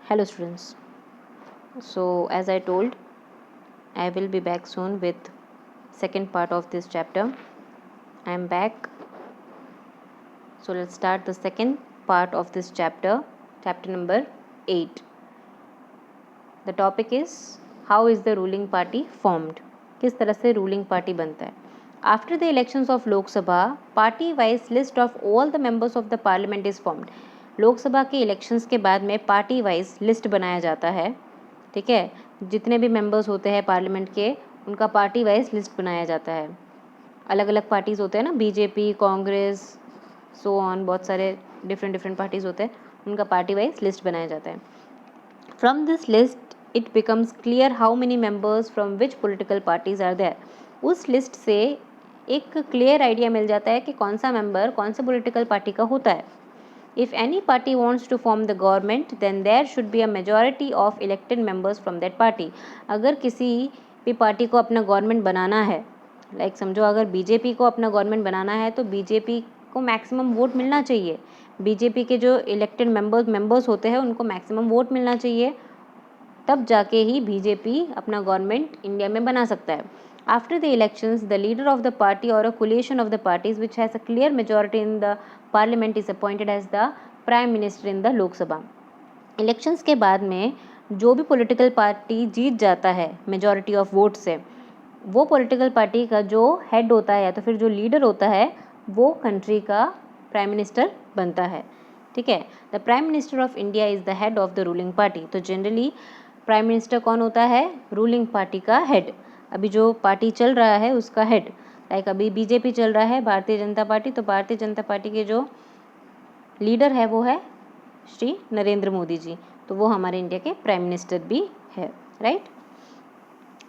Hello students. So as I told, I will be back soon with second part of this chapter. I am back. So let's start the second part of this chapter, chapter number 8. The topic is how is the ruling party formed? किस तरह से ruling party बनता है? After the elections of Lok Sabha, party-wise list of all the members of the parliament is formed. Lok Sabha के elections के बाद में party wise list बनाया जाता है. ठीक है, जितने भी मेंबर्स होते हैं पार्लियामेंट के उनका पार्टी वाइज लिस्ट बनाया जाता है. अलग अलग पार्टीज़ होते हैं ना, बीजेपी, कांग्रेस, सो ऑन, बहुत सारे डिफरेंट पार्टीज़ होते हैं, उनका पार्टी वाइज लिस्ट बनाया जाता है. From this list it becomes clear how many members from which political parties are there. उस लिस्ट से एक क्लियर आइडिया मिल जाता है कि कौन सा मेंबर कौन से पोलिटिकल पार्टी का होता है. If any party wants to form the government, then there should be a majority of elected members from that party. अगर किसी भी पार्टी को अपना गवर्नमेंट बनाना है, लाइक समझो अगर बीजेपी को अपना गवर्नमेंट बनाना है तो बीजेपी को मैक्सिमम वोट मिलना चाहिए. बीजेपी के जो इलेक्टेड मेंबर्स होते हैं उनको मैक्सिमम वोट मिलना चाहिए, तब जाके ही बीजेपी अपना गवर्नमेंट इंडिया में बना सकता है. After the elections, the leader of the party or a coalition of the parties which has a clear majority in the parliament is appointed as the prime minister in the Lok Sabha. Elections के बाद में जो भी political party जीत जाता है majority of vote से, वो political party का जो हेड होता है या तो फिर जो लीडर होता है वो कंट्री का प्राइम मिनिस्टर बनता है. ठीक है, the prime minister of India is the head of the ruling party. तो जनरली प्राइम मिनिस्टर कौन होता है? रूलिंग पार्टी का हेड. अभी जो पार्टी चल रहा है उसका हेड, लाइक अभी बीजेपी चल रहा है, भारतीय जनता पार्टी, तो भारतीय जनता पार्टी के जो लीडर है वो है श्री नरेंद्र मोदी जी, तो वो हमारे इंडिया के प्राइम मिनिस्टर भी है. Right.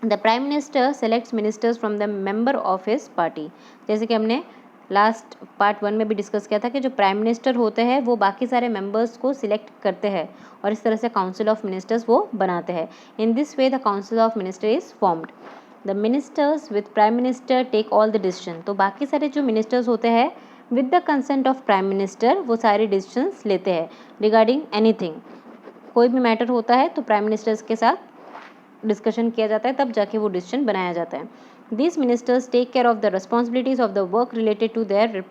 The prime minister selects ministers from the member of his party. जैसे कि हमने लास्ट पार्ट 1 में भी डिस्कस किया था कि जो प्राइम मिनिस्टर होते हैं वो बाकी सारे मेंबर्स को सिलेक्ट करते हैं और इस तरह से काउंसिल ऑफ मिनिस्टर्स वो बनाते हैं. In this way the council of minister is formed. The ministers with prime minister take all the decision. तो बाकी सारे जो मिनिस्टर्स होते हैं with the consent of prime minister वो सारे डिसीजंस लेते हैं रिगार्डिंग एनीथिंग. कोई भी मैटर होता है तो प्राइम मिनिस्टर्स के साथ डिस्कशन किया जाता है, तब जाके वो डिसीजन बनाया जाता है. These ministers take care of the responsibilities of the work related to their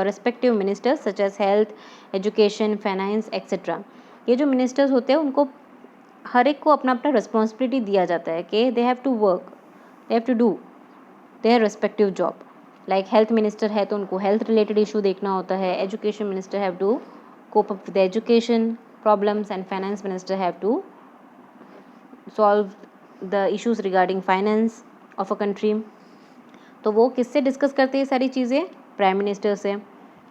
respective ministers such as health, education, finance, etc. ये जो मिनिस्टर्स होते हैं उनको हर एक को अपना अपना रिस्पॉन्सिबिलिटी दिया जाता है कि they have to work, they have to do their respective job. Like health minister है तो उनको हेल्थ रिलेटेड इशू देखना होता है, education minister have to cope up with education problems and finance minister have to solve the issues regarding finance of a country. तो वो किससे discuss करते हैं सारी चीज़ें? प्राइम मिनिस्टर से.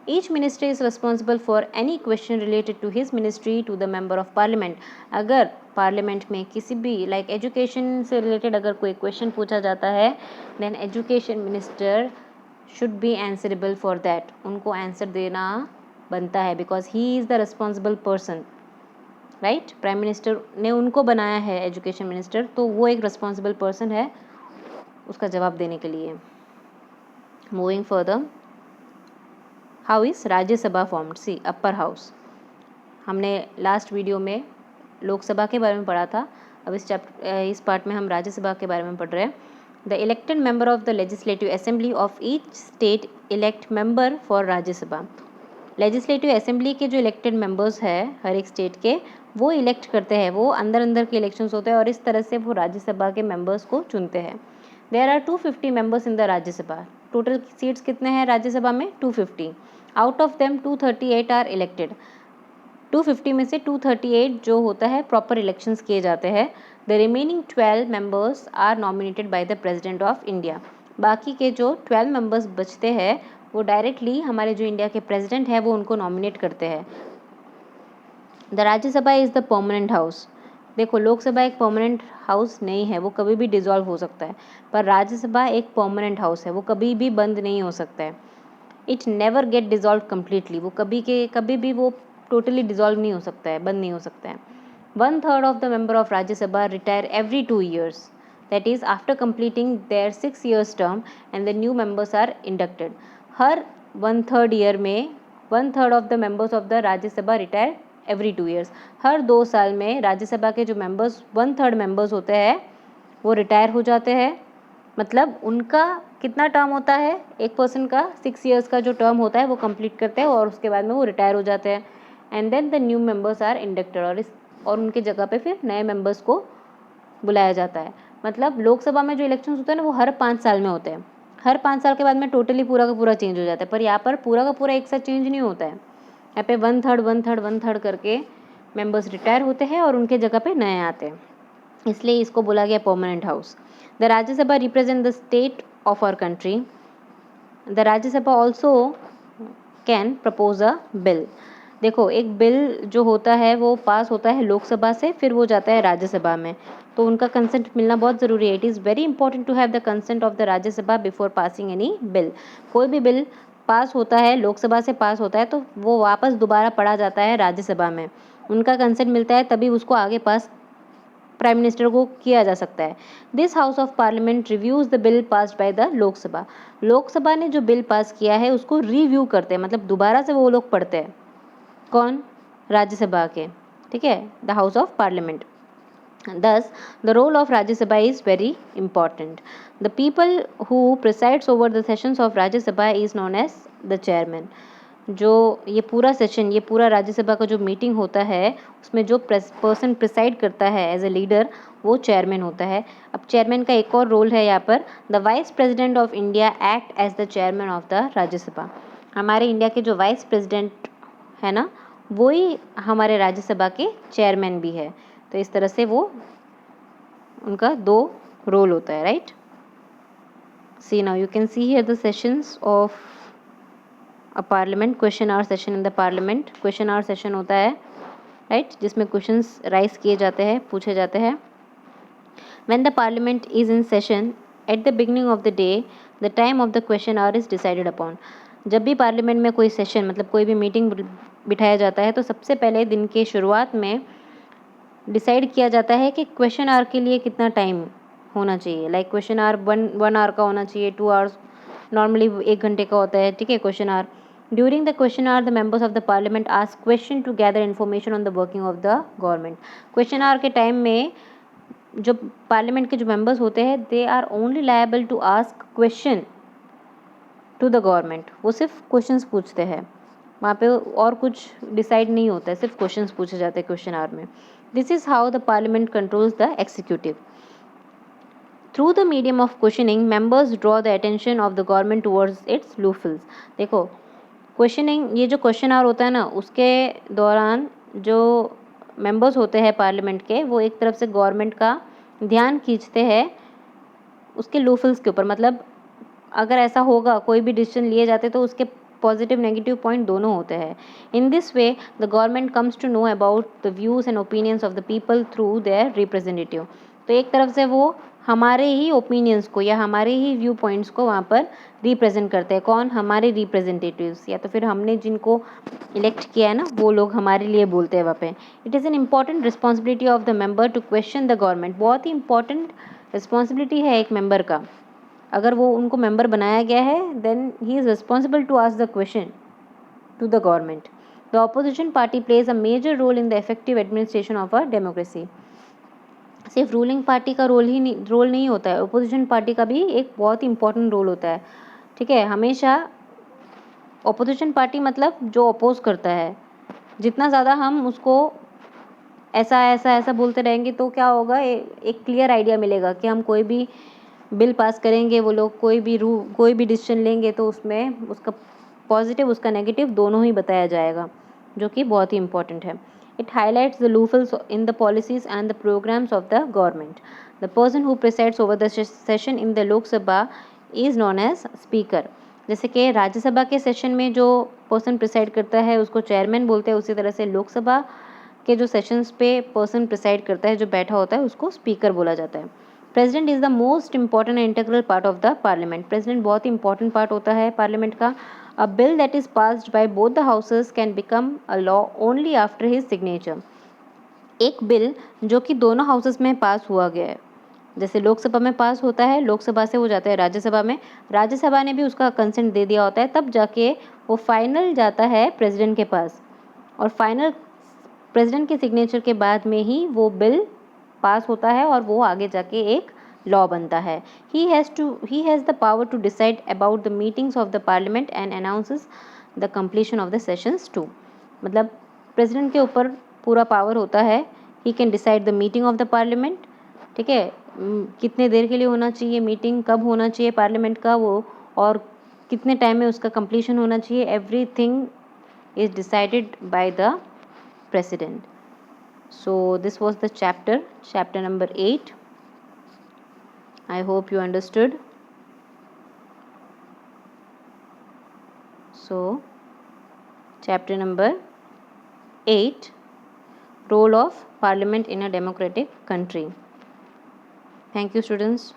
Each minister is responsible for any question related to his ministry to the member of parliament. अगर parliament में किसी भी लाइक एजुकेशन से रिलेटेड अगर कोई क्वेश्चन पूछा जाता है then education minister should be answerable for that. उनको आंसर देना बनता है because he is the responsible person. Right. Prime minister ने उनको बनाया है एजुकेशन मिनिस्टर, तो वो एक रिस्पॉन्सिबल पर्सन है उसका जवाब देने के लिए. Moving further, how is Rajya Sabha formed? See upper house. हमने लास्ट वीडियो में लोकसभा के बारे में पढ़ा था, अब इस पार्ट में हम राज्यसभा के बारे में पढ़ रहे हैं. The elected member of the legislative assembly of each state elect member for Rajya Sabha. Legislative assembly के जो इलेक्टेड मेंबर्स हैं हर एक स्टेट के, वो इलेक्ट करते हैं, वो अंदर के इलेक्शंस होते हैं और इस तरह से वो राज्यसभा के मेंबर्स को चुनते हैं. There are 250 members in the Rajya Sabha. Total seats कितने हैं राज्यसभा में? 250. Out of them 238 are elected. 250 में से 238 जो होता है प्रॉपर इलेक्शंस किए जाते हैं. The remaining 12 members are nominated by the president of India. बाकी के जो 12 मेंबर्स बचते हैं वो डायरेक्टली हमारे जो इंडिया के प्रेसिडेंट है वो उनको नॉमिनेट करते हैं. The Rajya Sabha is the permanent house. देखो लोकसभा एक परमानेंट हाउस नहीं है, वो कभी भी डिसॉल्व हो सकता है, पर राज्यसभा एक परमानेंट हाउस है, वो कभी भी बंद नहीं हो सकता है. It never get dissolve completely. वो कभी भी वो टोटली डिसॉल्व नहीं हो सकता है, बंद नहीं हो सकता है. 1/3 of the member of Rajya Sabha retire every 2 years. That is after completing their 6 years term and the new members are inducted. हर 1/3 ईयर में 1/3 of the members of the Rajya Sabha retire every 2 years, हर 2 साल में राज्यसभा के जो मेंबर्स 1/3 मेंबर्स होते हैं वो रिटायर हो जाते हैं। मतलब उनका कितना टर्म होता है, एक पर्सन का 6 ईयर्स का जो टर्म होता है वो कंप्लीट करते हैं और उसके बाद में वो रिटायर हो जाते हैं। And then the new members are inducted, और उनके जगह पे फिर नए मेंबर्स को बुलाया जाता है। मतलब लोकसभा में जो इलेक्शंस होते हैं ना वो हर 5 साल में होते हैं। हर 5 साल के बाद में टोटली पूरा का पूरा चेंज हो जाता है, पर यहाँ पर पूरा का पूरा एक साथ चेंज नहीं होता है। यहाँ पे 1/3 करके मेंबर्स रिटायर होते हैं और उनके जगह पे नए आते हैं, इसलिए इसको बोला गया permanent house. The Rajya Sabha represent the state of our country. The Rajya Sabha also can propose a bill. देखो, एक बिल जो होता है वो पास होता है लोकसभा से, फिर वो जाता है राज्यसभा में, तो उनका कंसेंट मिलना बहुत ज़रूरी है। It is very important to have the consent of the Rajya Sabha before passing any bill. कोई भी बिल पास होता है, लोकसभा से पास होता है, तो वो वापस दोबारा पढ़ा जाता है राज्यसभा में, उनका कंसेंट मिलता है, तभी उसको आगे पास प्राइम मिनिस्टर को किया जा सकता है। This house of parliament reviews the bill passed by the Lok Sabha. Lok Sabha ने जो बिल पास किया है उसको रिव्यू करते हैं, मतलब दोबारा से वो लोग पढ़ते हैं। कौन? राज्यसभा के, ठीक है, the house of parliament. Thus, the role of Rajya Sabha is very important. The people who presides over the sessions of Rajya Sabha is known as the chairman. जो ये पूरा सेशन, ये पूरा राज्यसभा का जो मीटिंग होता है उसमें जो पर्सन प्रिसाइड करता है एज ए लीडर, वो चेयरमैन होता है। अब चेयरमैन का एक और रोल है यहाँ पर, the vice president of India act as the chairman of the Rajya Sabha. हमारे इंडिया के जो वाइस प्रेसिडेंट है ना, वही हमारे राज्यसभा के चेयरमैन भी है। तो इस तरह से वो उनका 2 रोल होता है, right. See now you can see here the sessions of a parliament, question hour session in the parliament. Question hour session होता है, राइट, जिसमें क्वेश्चंस राइज किए जाते हैं, पूछे जाते हैं। When the parliament is in session at the beginning of the day, the time of the question our is decided upon. जब भी पार्लियामेंट में कोई सेशन, मतलब कोई भी मीटिंग बिठाया जाता है, तो सबसे पहले दिन के शुरुआत में डिसाइड किया जाता है कि क्वेश्चन आवर के लिए कितना टाइम होना चाहिए। लाइक क्वेश्चन आवर 1 आवर का होना चाहिए, 2 आवर्स, नॉर्मली 1 घंटे का होता है, ठीक है, question hour. During the question hour the members of the parliament ask question to gather information on the working of the government. Question hour के टाइम में जो पार्लियामेंट के जो मेंबर्स होते हैं, they are only liable to ask question to the government. वो सिर्फ questions पूछते हैं, वहाँ पे और कुछ डिसाइड नहीं होता है, सिर्फ क्वेश्चंस पूछे जाते हैं क्वेश्चन आवर में। This is how the parliament controls the executive. Through the medium of questioning members draw the attention of the government towards its loopholes. देखो, क्वेश्चनिंग, ये जो क्वेश्चन आवर होता है ना, उसके दौरान जो मेंबर्स होते हैं पार्लियामेंट के, वो एक तरफ से गवर्नमेंट का ध्यान खींचते हैं उसके लूफल्स के ऊपर। मतलब अगर ऐसा होगा, कोई भी डिसीजन लिए जाते तो उसके पॉजिटिव नेगेटिव पॉइंट दोनों होते हैं। In this way the government comes to know about the views and opinions of the people through their representative. तो एक तरफ से वो हमारे ही ओपिनियंस को या हमारे ही व्यू पॉइंट्स को वहाँ पर रिप्रेजेंट करते हैं। कौन? हमारे रिप्रेजेंटेटिव्स, या तो फिर हमने जिनको इलेक्ट किया है ना, वो लोग हमारे लिए बोलते हैं वहाँ पे। It is an important responsibility of the member to question the government. बहुत ही इंपॉर्टेंट रिस्पॉन्सिबिलिटी है एक मेंबर का। अगर वो उनको मेंबर बनाया गया है, then he is responsible to ask the question to the government. The opposition party plays a major role in the effective administration of a democracy. सिर्फ रूलिंग पार्टी का रोल नहीं होता है, ऑपोजिशन पार्टी का भी एक बहुत ही इंपॉर्टेंट रोल होता है, ठीक है। हमेशा ऑपोजिशन पार्टी मतलब जो अपोज करता है, जितना ज़्यादा हम उसको ऐसा ऐसा ऐसा बोलते रहेंगे तो क्या होगा, एक क्लियर आइडिया मिलेगा कि हम कोई भी बिल पास करेंगे, वो लोग कोई भी डिसीजन लेंगे तो उसमें उसका पॉजिटिव उसका नेगेटिव दोनों ही बताया जाएगा, जो कि बहुत ही इंपॉर्टेंट है। It highlights the loopholes in the policies and the programmes of the government. The person who presides over the session in the Lok Sabha is known as speaker. जैसे कि राज्यसभा के सेशन में जो पर्सन प्रिसाइड करता है उसको चेयरमैन बोलते हैं, उसी तरह से लोकसभा के जो सेशंस पे पर्सन प्रिसाइड करता है, जो बैठा होता है, उसको स्पीकर बोला जाता है। President is the most important integral part of the parliament. President बहुत ही इंपॉर्टेंट पार्ट होता है पार्लियामेंट का। अ bill that is passed by both the houses can become a law only after his signature. एक bill जो कि दोनों houses में पास हुआ गया है, जैसे लोकसभा में पास होता है, लोकसभा से वो जाता है राज्यसभा में, राज्यसभा ने भी उसका कंसेंट दे दिया होता है, तब जाके वो फाइनल जाता है प्रेसिडेंट के पास, और फाइनल प्रेसिडेंट के सिग्नेचर के बाद में ही वो बिल पास होता है और वो आगे जाके एक लॉ बनता है. he has the power to decide about the meetings of the parliament and announces the completion of the sessions too. मतलब प्रेसिडेंट के ऊपर पूरा पावर होता है. he can decide the meeting of the parliament. ठीक है, कितने देर के लिए होना चाहिए मीटिंग, कब होना चाहिए पार्लियामेंट का वो, और कितने टाइम में उसका कंप्लीशन होना चाहिए. Everything is decided by the president. So this was the chapter number 8. I hope you understood. So chapter number 8, role of parliament in a democratic country. Thank you, students.